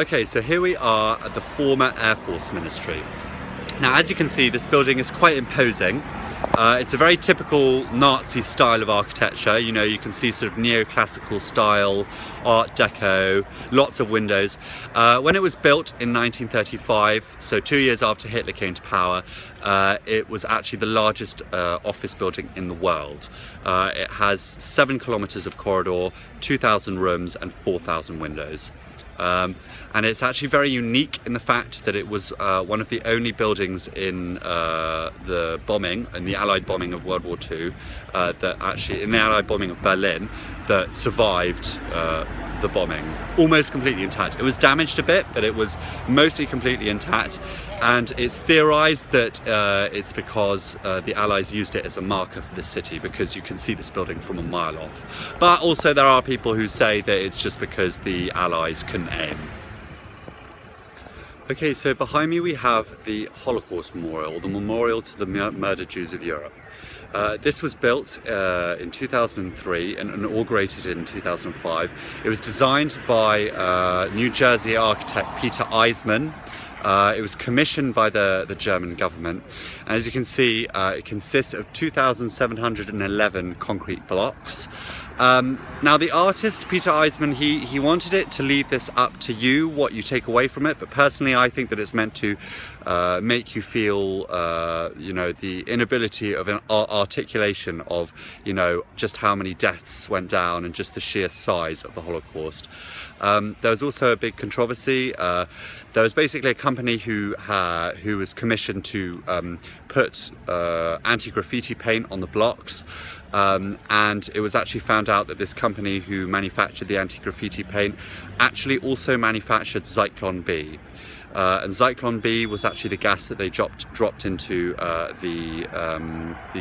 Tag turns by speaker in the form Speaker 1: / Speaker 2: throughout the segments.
Speaker 1: Okay, so here we are at the former Air Force Ministry. Now, as you can see, this building is quite imposing. It's a very typical Nazi style of architecture. You know, you can see sort of neoclassical style, Art Deco, lots of windows. When it was built in 1935, so 2 years after Hitler came to power, it was actually the largest office building in the world. It has 7 kilometers of corridor, 2,000 rooms and 4,000 windows. And it's actually very unique in the fact that it was one of the only buildings in the bombing, in the Allied bombing of World War II, that actually, in the Allied bombing of Berlin, that survived the bombing almost completely intact. It was damaged a bit, but it was mostly completely intact, and it's theorized that it's because the Allies used it as a marker for the city, because you can see this building from a mile off. But also there are people who say that it's just because the Allies couldn't aim. Okay, so behind me we have the Holocaust Memorial, the memorial to the murdered Jews of Europe. This was built in 2003 and inaugurated in 2005. It was designed by New Jersey architect Peter Eisman. It was commissioned by the German government, and as you can see, it consists of 2,711 concrete blocks. Now, the artist Peter Eisman, he wanted it to leave this up to you, what you take away from it, but personally I think that it's meant to make you feel you know, the inability of an articulation of, you know, just how many deaths went down and just the sheer size of the Holocaust. There was also a big controversy. There was basically a company who was commissioned to put anti-graffiti paint on the blocks, and it was actually found out that this company who manufactured the anti-graffiti paint actually also manufactured Zyklon B. And Zyklon B was actually the gas that they dropped into the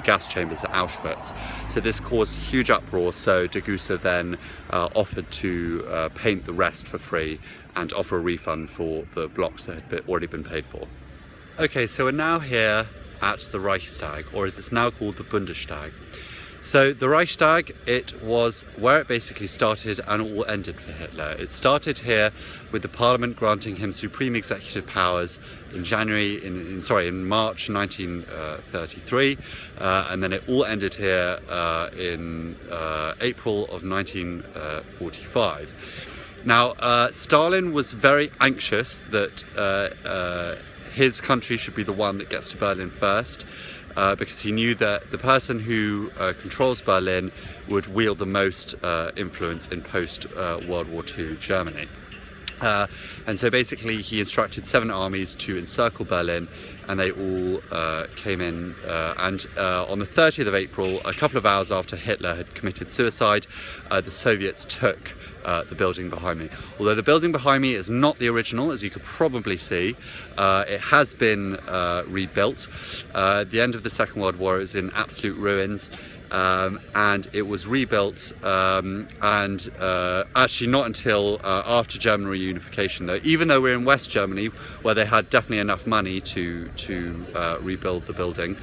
Speaker 1: gas chambers at Auschwitz. So this caused a huge uproar, so Degussa then offered to paint the rest for free and offer a refund for the blocks that had already been paid for. Okay, so we're now here at the Reichstag, or as it's now called, the Bundestag. So the Reichstag, it was where it basically started and all ended for Hitler. It started here with the parliament granting him supreme executive powers in March 1933, and then it all ended here in April of 1945. Now, Stalin was very anxious that his country should be the one that gets to Berlin first, because he knew that the person who controls Berlin would wield the most influence in post-World War II Germany. And so basically he instructed 7 armies to encircle Berlin, and they all came in, and on the 30th of April, a couple of hours after Hitler had committed suicide, the Soviets took the building behind me. Although the building behind me is not the original, as you could probably see, it has been rebuilt. At the end of the Second World War, it was in absolute ruins. And it was rebuilt, and actually not until after German reunification, though, even though we're in West Germany, where they had definitely enough money to rebuild the building,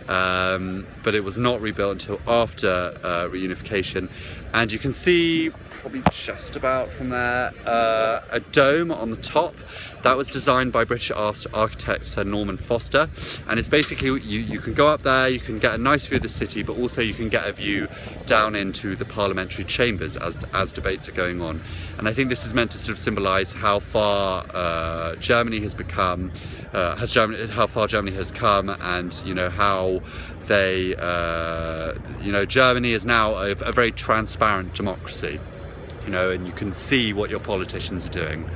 Speaker 1: but it was not rebuilt until after reunification. And you can see, probably just about from there, a dome on the top. That was designed by British architect Sir Norman Foster, and it's basically, you can go up there, you can get a nice view of the city, but also you can get a view down into the parliamentary chambers as debates are going on. And I think this is meant to sort of symbolise how far Germany has become, how far Germany has come, and you know how they, you know, Germany is now a very transparent democracy, you know, and you can see what your politicians are doing.